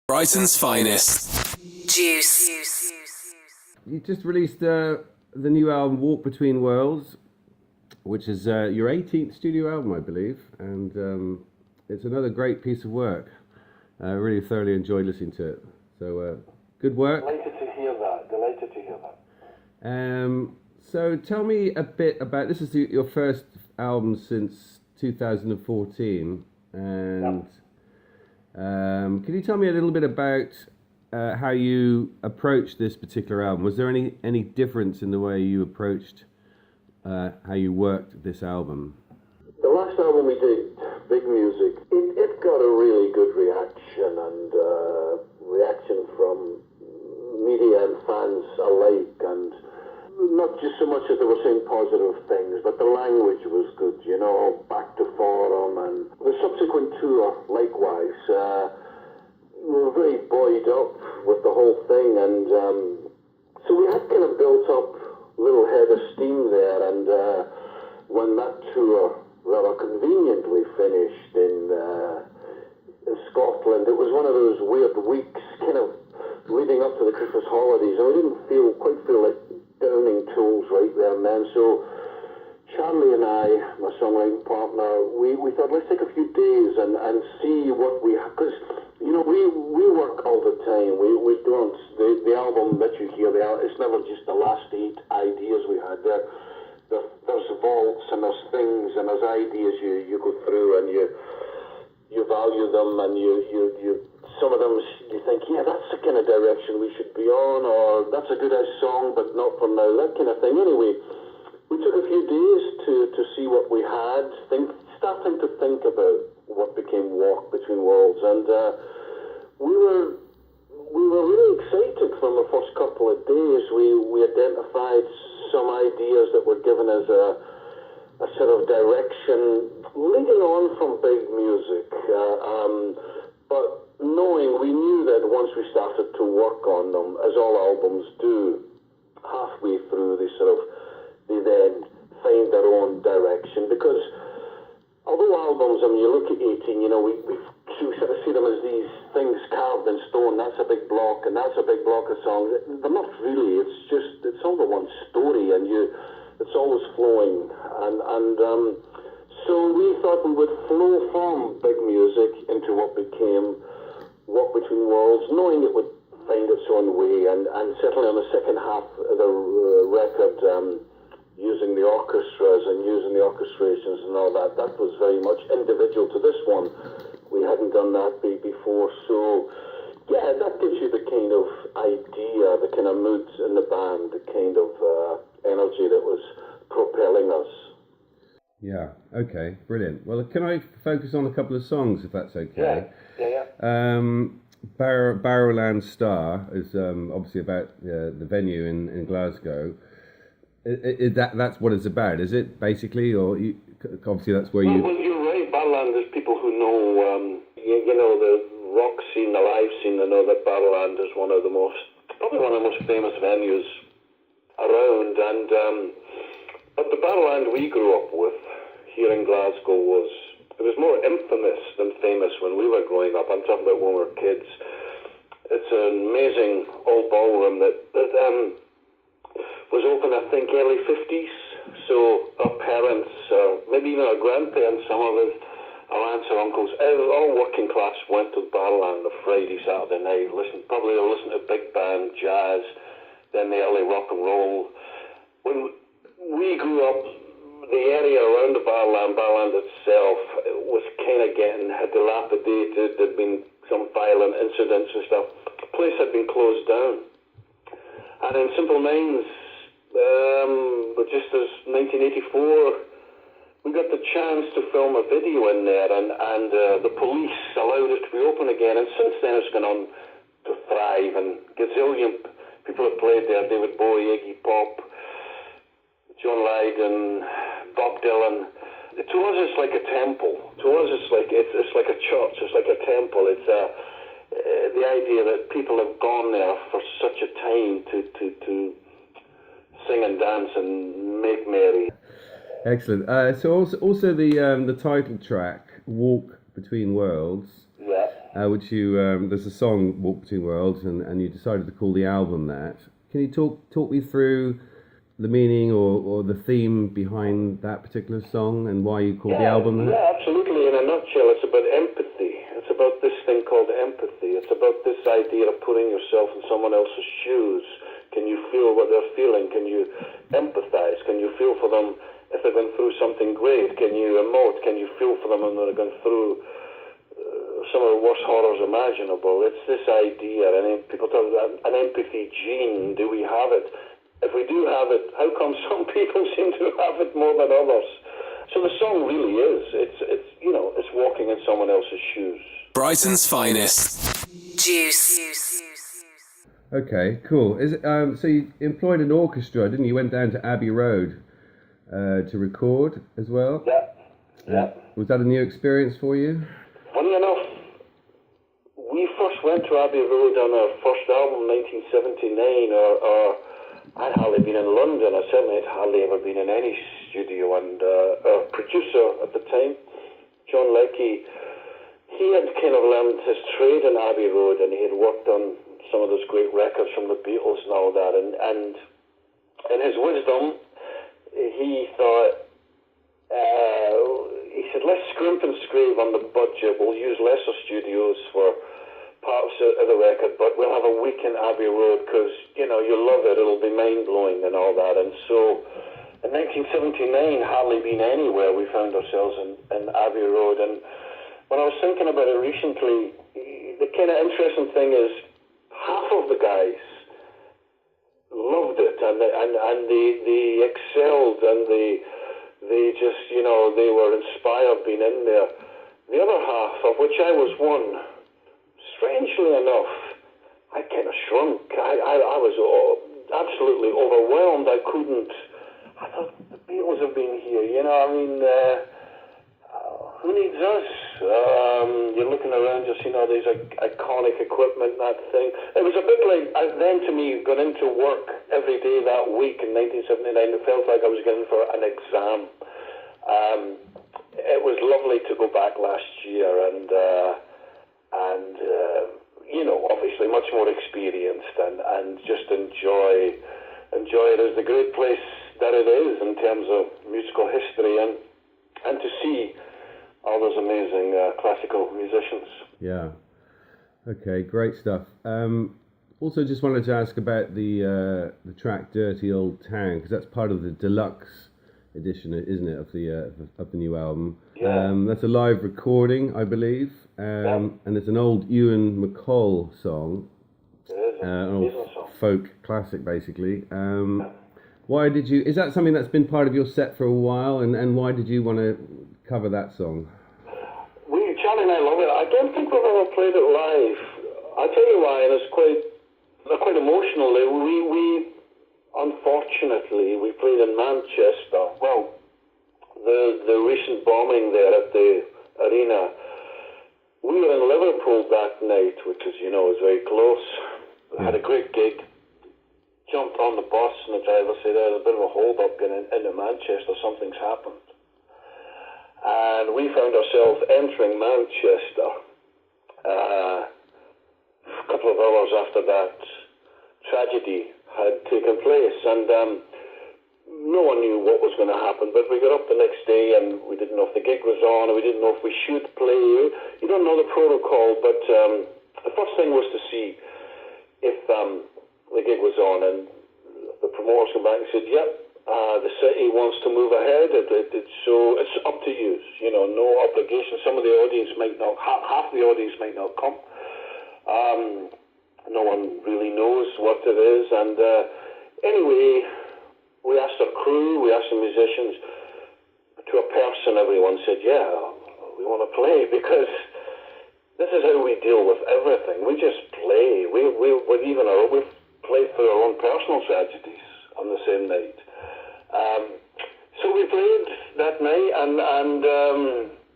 Brighton's finest. Juice. You just released the new album, Walk Between Worlds, which is your 18th studio album, I believe, and it's another great piece of work. I really thoroughly enjoyed listening to it. So, good work. Delighted to hear that. So tell me a bit about, this is your first album since 2014, and can you tell me a little bit about how you approached this particular album? Was there any difference in the way you approached how you worked this album? The last album we did, Big Music, it got a really good reaction, and reaction from media and fans alike, and not just so much as they were saying positive things, but the language was good, you know, back to form, and the subsequent tour, likewise, we were very buoyed up with the whole thing, and so we had kind of built up a little head of steam there, and when that tour rather conveniently finished in Scotland, it was one of those weird weeks, kind of leading up to the Christmas holidays, and we didn't quite feel like downing tools right there and then. So Charlie and I, my songwriting partner, we thought, let's take a few days and see what we have, because you know we work all the time. We don't, the album that you hear, it's never just the last 8 ideas we had. There's vaults and there's things and there's ideas you go through, and you value them, and you some of them you think, yeah, that's the kind of direction we should be on, or that's a good song, but not for now, that kind of thing. Anyway, we took a few days to see what we had, starting to think about what became Walk Between Worlds, and we were really excited from the first couple of days. We identified some ideas that were given as a sort of direction leading on from Big Music, but knowing we knew that once we started to work on them, as all albums do, halfway through they then find their own direction, because although albums, I mean, you look at 18, you know, we sort of see them as these things carved in stone, that's a big block, and that's a big block of songs. They're not really, it's all the one story, and it's always flowing, and so we thought we would flow from Big Music into what became Walk Between Worlds, knowing it would find its own way, and certainly on the second half of the record, using the orchestras and using the orchestrations and all that was very much individual to this one. We hadn't done that before, so yeah, that gives you the kind of idea, the kind of moods in the band, the kind of energy that was propelling us. Yeah, okay, brilliant. Well, can I focus on a couple of songs, if that's okay? Yeah. Barrowland Star is obviously about the venue in Glasgow. That's what it's about, is it, basically? Or obviously that's where you... Well, you're right. Barrowland is people who know, you know, the rock scene, the live scene. They know that Barrowland is probably one of the most famous venues around. And but the Barrowland we grew up with here in Glasgow was more infamous than famous when we were growing up. I'm talking about when we were kids. It's an amazing old ballroom that was open, I think, early 50s. So our parents, maybe even our grandparents, some of us, our aunts or uncles, all working class went to Barrowland on Friday, Saturday night, probably listen to big band, jazz, then the early rock and roll. When we grew up, the area around the Barrowland itself was kind of had dilapidated. There'd been some violent incidents and stuff. The place had been closed down. And in Simple Minds, but just as 1984, we got the chance to film a video in there, and the police allowed it to be open again. And since then, it's gone on to thrive, and gazillion people have played there. David Bowie, Iggy Pop, John Lydon, Bob Dylan. To us, it's like a temple. To us, it's like a church. It's like a temple. It's the idea that people have gone there for such a time to sing and dance and make merry. Excellent. So also the title track, Walk Between Worlds. Yeah. which you there's a song Walk Between Worlds, and you decided to call the album that. Can you talk me through the meaning or the theme behind that particular song and why you called the album that? Yeah, absolutely. In a nutshell, it's about empathy. It's about this thing called empathy. It's about this idea of putting yourself in someone else's shoes. Can you feel what they're feeling? Can you empathize? Can you feel for them if they're going through something great? Can you emote? Can you feel for them when they're going through some of the worst horrors imaginable? It's this idea, and people talk about an empathy gene. Do we have it? If we do have it, how come some people seem to have it more than others? So the song really is. It's walking in someone else's shoes. Brighton's finest. Juice. Okay, cool. Is it, so you employed an orchestra, didn't you? You went down to Abbey Road to record as well? Yeah. Was that a new experience for you? Funny enough, we first went to Abbey Road on our first album, 1979, or I'd hardly been in London. I certainly had hardly ever been in any studio. And our producer at the time, John Leckie, he had kind of learned his trade in Abbey Road, and he had worked on some of those great records from the Beatles and all that. And in his wisdom, he thought, he said, let's scrimp and scrape on the budget. We'll use lesser studios for parts of the record, but we'll have a week in Abbey Road because, you'll love it. It'll be mind-blowing and all that. And so in 1979, hardly been anywhere, we found ourselves in Abbey Road. And when I was thinking about it recently, the kind of interesting thing is half of the guys loved it and they excelled and they just, they were inspired being in there. The other half, of which I was one, strangely enough, I kind of shrunk. I was absolutely overwhelmed. I thought, the Beatles have been here, who needs us? You're looking around, just, these iconic equipment, that thing. It was a bit like, then to me, got into work every day that week in 1979. It felt like I was getting for an exam. It was lovely to go back last year and obviously much more experienced and just enjoy it as the great place that it is in terms of musical history and to see all those amazing classical musicians. Yeah. Okay, great stuff. Also, just wanted to ask about the track "Dirty Old Town" because that's part of the deluxe edition, isn't it, of the new album? Yeah. That's a live recording, I believe, and it's an old Ewan MacColl song, an old folk classic, basically. Why did you? Is that something that's been part of your set for a while, and why did you want to cover that song? Charlie and I love it. I don't think we've ever played it live. I'll tell you why, and it's quite emotional. We unfortunately, we played in Manchester. Well, the recent bombing there at the arena. We were in Liverpool that night, which is, is very close. We had a great gig. Jumped on the bus, and the driver said, there's a bit of a hold-up into Manchester. Something's happened. And we found ourselves entering Manchester a couple of hours after that tragedy had taken place, and no one knew what was going to happen, but we got up the next day and we didn't know if the gig was on, and we didn't know if we should play. You don't know the protocol, but the first thing was to see if the gig was on, and the promoters came back and said, yep, the city wants to move ahead, so it's up to you, no obligation. Some of the audience might not, half the audience might not come. No one really knows what it is, and anyway, we asked our crew, we asked the musicians, to a person, everyone said, yeah, we want to play, because this is how we deal with everything. We just play. We've played through our own personal tragedies on the same night. So we played that night, and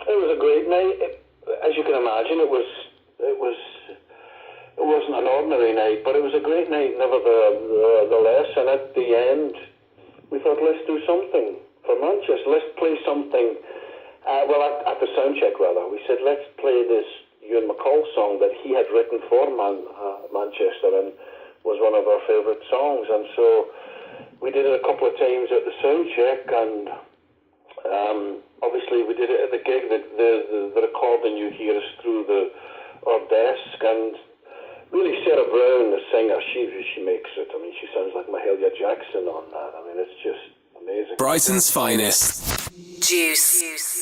it was a great night. As you can imagine, it wasn't an ordinary night, but it was a great night nevertheless. And at the end, we thought, let's do something for Manchester. Let's play something. At the sound check, rather, we said, let's play this Ewan MacColl song that he had written for Manchester, and was one of our favourite songs. And so we did it a couple of times at the sound check, and obviously we did it at the gig. The recording you hear is through our desk, and really Sarah Brown, the singer, she makes it. I mean, she sounds like Mahalia Jackson on that. I mean, it's just amazing. Brighton's finest. Juice.